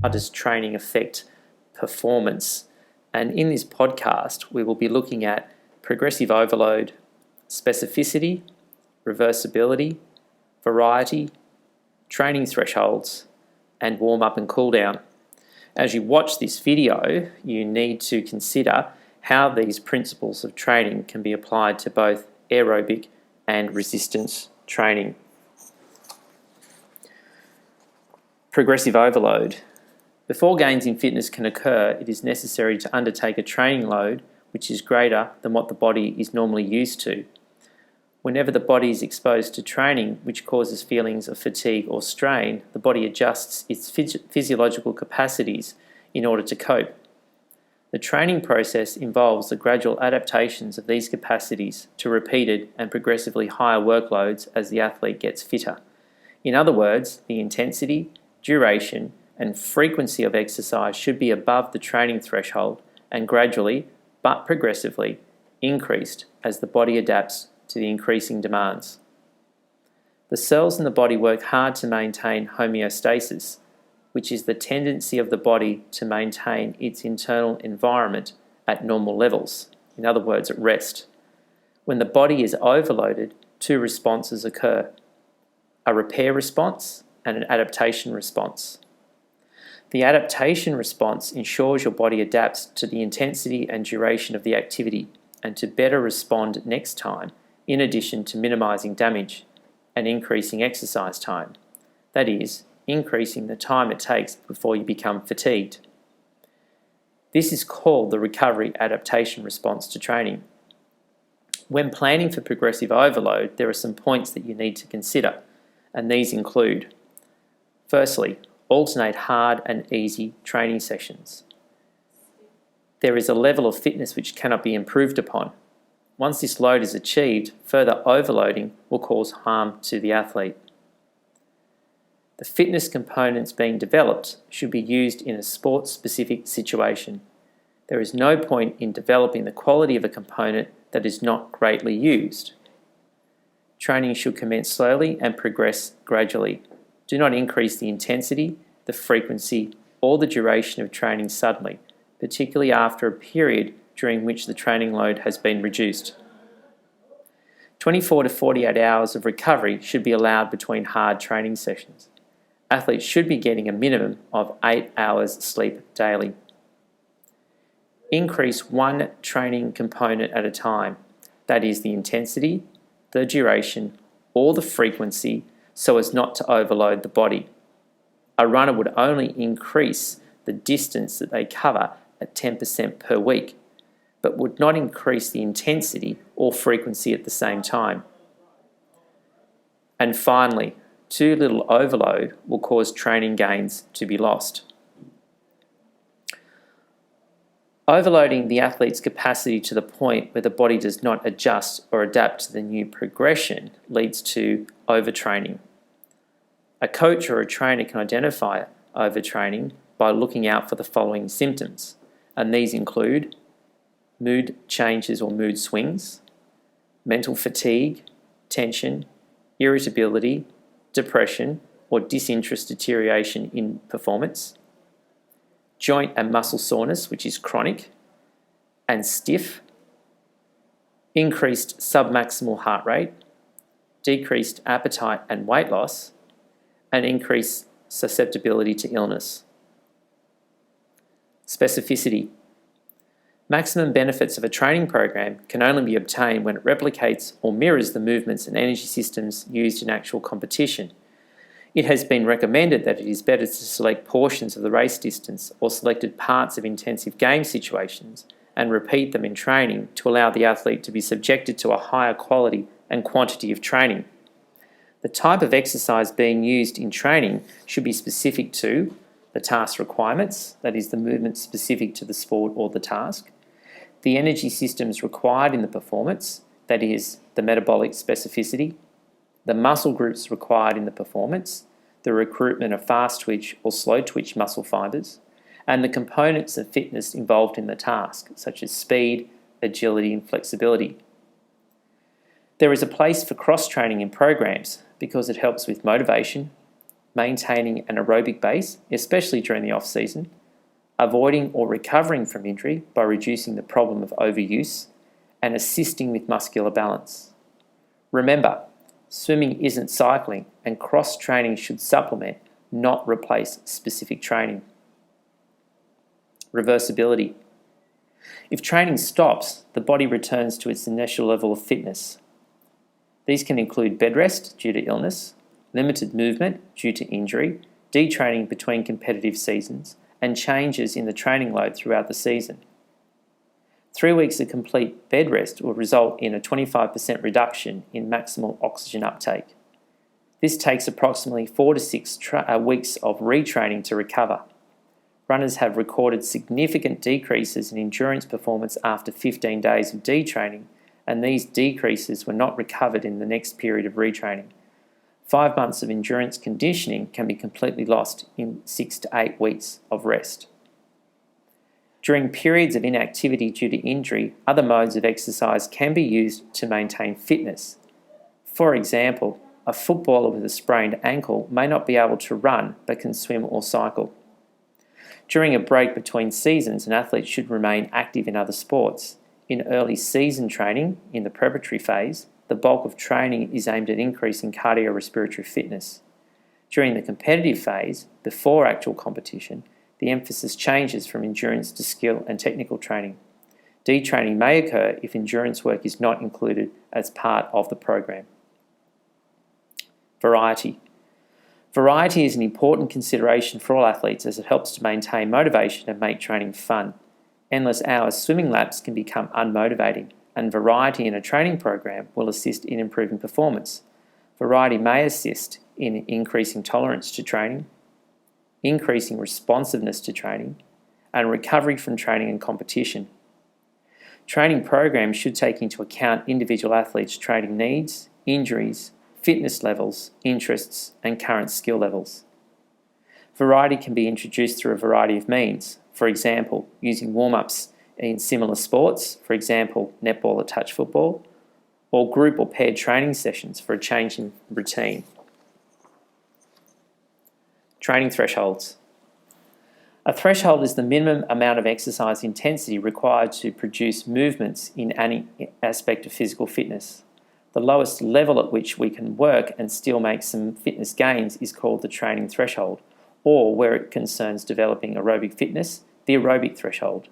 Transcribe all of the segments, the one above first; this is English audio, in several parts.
How does training affect performance? And in this podcast, we will be looking at progressive overload, specificity, reversibility, variety, training thresholds, and warm-up and cool-down. As you watch this video, you need to consider how these principles of training can be applied to both aerobic and resistance training. Progressive overload. Before gains in fitness can occur, it is necessary to undertake a training load which is greater than what the body is normally used to. Whenever the body is exposed to training which causes feelings of fatigue or strain, the body adjusts its physiological capacities in order to cope. The training process involves the gradual adaptations of these capacities to repeated and progressively higher workloads as the athlete gets fitter. In other words, the intensity, duration, and frequency of exercise should be above the training threshold and gradually, but progressively, increased as the body adapts to the increasing demands. The cells in the body work hard to maintain homeostasis, which is the tendency of the body to maintain its internal environment at normal levels, in other words, at rest. When the body is overloaded, two responses occur: a repair response and an adaptation response. The adaptation response ensures your body adapts to the intensity and duration of the activity and to better respond next time, in addition to minimizing damage and increasing exercise time. That is, increasing the time it takes before you become fatigued. This is called the recovery adaptation response to training. When planning for progressive overload, there are some points that you need to consider, and these include: firstly, alternate hard and easy training sessions. There is a level of fitness which cannot be improved upon. Once this load is achieved, further overloading will cause harm to the athlete. The fitness components being developed should be used in a sport-specific situation. There is no point in developing the quality of a component that is not greatly used. Training should commence slowly and progress gradually. Do not increase the intensity, the frequency, or the duration of training suddenly, particularly after a period during which the training load has been reduced. 24 to 48 hours of recovery should be allowed between hard training sessions. Athletes should be getting a minimum of 8 hours sleep daily. Increase one training component at a time, that is the intensity, the duration, or the frequency, so as not to overload the body. A runner would only increase the distance that they cover at 10% per week, but would not increase the intensity or frequency at the same time. And finally, too little overload will cause training gains to be lost. Overloading the athlete's capacity to the point where the body does not adjust or adapt to the new progression leads to overtraining. A coach or a trainer can identify overtraining by looking out for the following symptoms, and these include mood changes or mood swings, mental fatigue, tension, irritability, depression or disinterest deterioration in performance, joint and muscle soreness, which is chronic and stiff, increased submaximal heart rate, decreased appetite and weight loss, and increased susceptibility to illness. Specificity. Maximum benefits of a training program can only be obtained when it replicates or mirrors the movements and energy systems used in actual competition. It has been recommended that it is better to select portions of the race distance or selected parts of intensive game situations and repeat them in training to allow the athlete to be subjected to a higher quality and quantity of training. The type of exercise being used in training should be specific to the task requirements, that is, the movement specific to the sport or the task, the energy systems required in the performance, that is, the metabolic specificity, the muscle groups required in the performance, the recruitment of fast twitch or slow twitch muscle fibers, and the components of fitness involved in the task, such as speed, agility, and flexibility. There is a place for cross-training in programs because it helps with motivation, maintaining an aerobic base, especially during the off-season, avoiding or recovering from injury by reducing the problem of overuse, and assisting with muscular balance. Remember, swimming isn't cycling, and cross-training should supplement, not replace specific training. Reversibility. If training stops, the body returns to its initial level of fitness. These can include bed rest due to illness, limited movement due to injury, detraining between competitive seasons, and changes in the training load throughout the season. 3 weeks of complete bed rest will result in a 25% reduction in maximal oxygen uptake. This takes approximately 4 to 6 weeks of retraining to recover. Runners have recorded significant decreases in endurance performance after 15 days of detraining, and these decreases were not recovered in the next period of retraining. 5 months of endurance conditioning can be completely lost in 6 to 8 weeks of rest. During periods of inactivity due to injury, other modes of exercise can be used to maintain fitness. For example, a footballer with a sprained ankle may not be able to run but can swim or cycle. During a break between seasons, an athlete should remain active in other sports. In early season training, in the preparatory phase, the bulk of training is aimed at increasing cardiorespiratory fitness. During the competitive phase, before actual competition, the emphasis changes from endurance to skill and technical training. Detraining may occur if endurance work is not included as part of the program. Variety. Variety is an important consideration for all athletes as it helps to maintain motivation and make training fun. Endless hours swimming laps can become unmotivating, and variety in a training program will assist in improving performance. Variety may assist in increasing tolerance to training, increasing responsiveness to training, and recovery from training and competition. Training programs should take into account individual athletes' training needs, injuries, fitness levels, interests, and current skill levels. Variety can be introduced through a variety of means. For example, using warm-ups in similar sports, for example, netball or touch football, or group or paired training sessions for a change in routine. Training thresholds. A threshold is the minimum amount of exercise intensity required to produce movements in any aspect of physical fitness. The lowest level at which we can work and still make some fitness gains is called the training threshold, or where it concerns developing aerobic fitness, the aerobic threshold.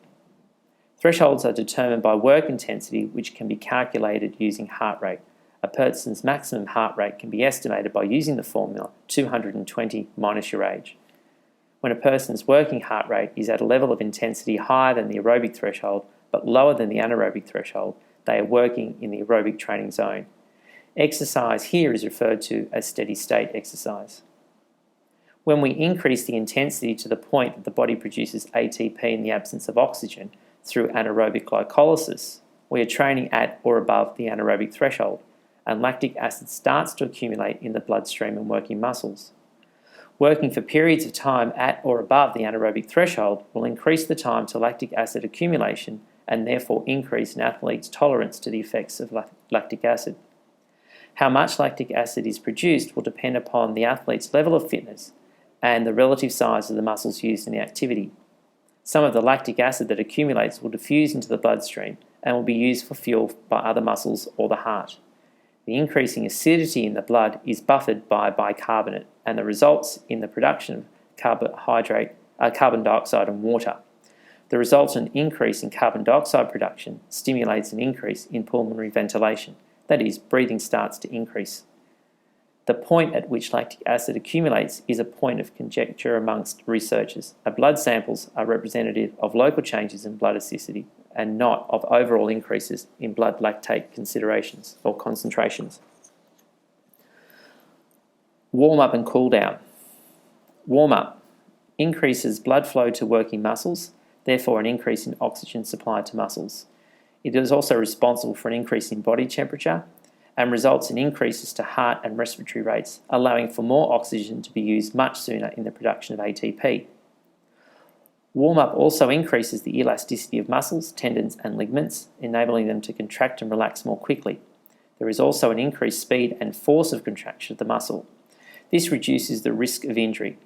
Thresholds are determined by work intensity, which can be calculated using heart rate. A person's maximum heart rate can be estimated by using the formula 220 minus your age. When a person's working heart rate is at a level of intensity higher than the aerobic threshold but lower than the anaerobic threshold, they are working in the aerobic training zone. Exercise here is referred to as steady state exercise. When we increase the intensity to the point that the body produces ATP in the absence of oxygen through anaerobic glycolysis, we are training at or above the anaerobic threshold, and lactic acid starts to accumulate in the bloodstream and working muscles. Working for periods of time at or above the anaerobic threshold will increase the time to lactic acid accumulation and therefore increase an athlete's tolerance to the effects of lactic acid. How much lactic acid is produced will depend upon the athlete's level of fitness and the relative size of the muscles used in the activity. Some of the lactic acid that accumulates will diffuse into the bloodstream and will be used for fuel by other muscles or the heart. The increasing acidity in the blood is buffered by bicarbonate, and the results in the production of carbon dioxide and water. The resultant increase in carbon dioxide production stimulates an increase in pulmonary ventilation, that is, breathing starts to increase. The point at which lactic acid accumulates is a point of conjecture amongst researchers. Our blood samples are representative of local changes in blood acidity and not of overall increases in blood lactate considerations or concentrations. Warm-up and cool-down. Warm-up increases blood flow to working muscles, therefore an increase in oxygen supply to muscles. It is also responsible for an increase in body temperature and results in increases to heart and respiratory rates, allowing for more oxygen to be used much sooner in the production of ATP. Warm-up also increases the elasticity of muscles, tendons and ligaments, enabling them to contract and relax more quickly. There is also an increased speed and force of contraction of the muscle. This reduces the risk of injury.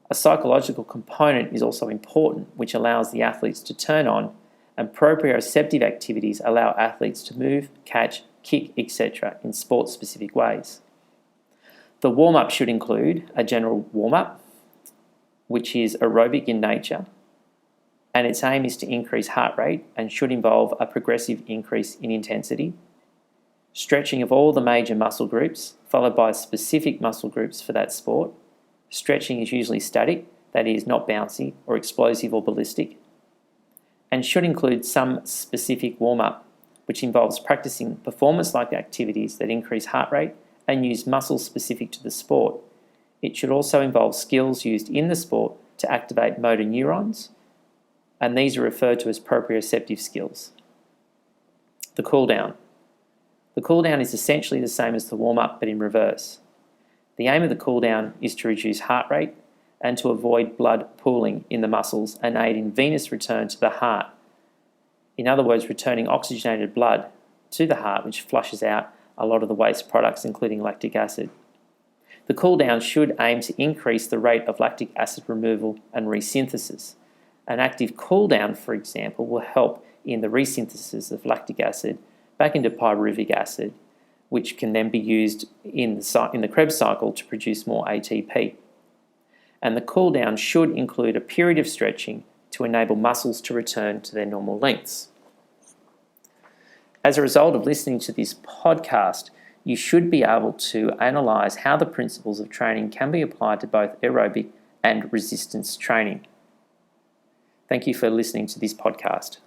A psychological component is also important, which allows the athletes to turn on, and proprioceptive activities allow athletes to move, catch, kick, etc. in sport-specific ways. The warm-up should include a general warm-up, which is aerobic in nature, and its aim is to increase heart rate and should involve a progressive increase in intensity, stretching of all the major muscle groups, followed by specific muscle groups for that sport. Stretching is usually static, that is, not bouncy or explosive or ballistic, and should include some specific warm-up, which involves practicing performance-like activities that increase heart rate and use muscles specific to the sport. It should also involve skills used in the sport to activate motor neurons, and these are referred to as proprioceptive skills. The cool-down. The cool-down is essentially the same as the warm-up, but in reverse. The aim of the cool-down is to reduce heart rate and to avoid blood pooling in the muscles and aid in venous return to the heart. In other words, returning oxygenated blood to the heart, which flushes out a lot of the waste products, including lactic acid. The cool-down should aim to increase the rate of lactic acid removal and resynthesis. An active cool-down, for example, will help in the resynthesis of lactic acid back into pyruvic acid, which can then be used in the Krebs cycle to produce more ATP. And the cool-down should include a period of stretching to enable muscles to return to their normal lengths. As a result of listening to this podcast, you should be able to analyse how the principles of training can be applied to both aerobic and resistance training. Thank you for listening to this podcast.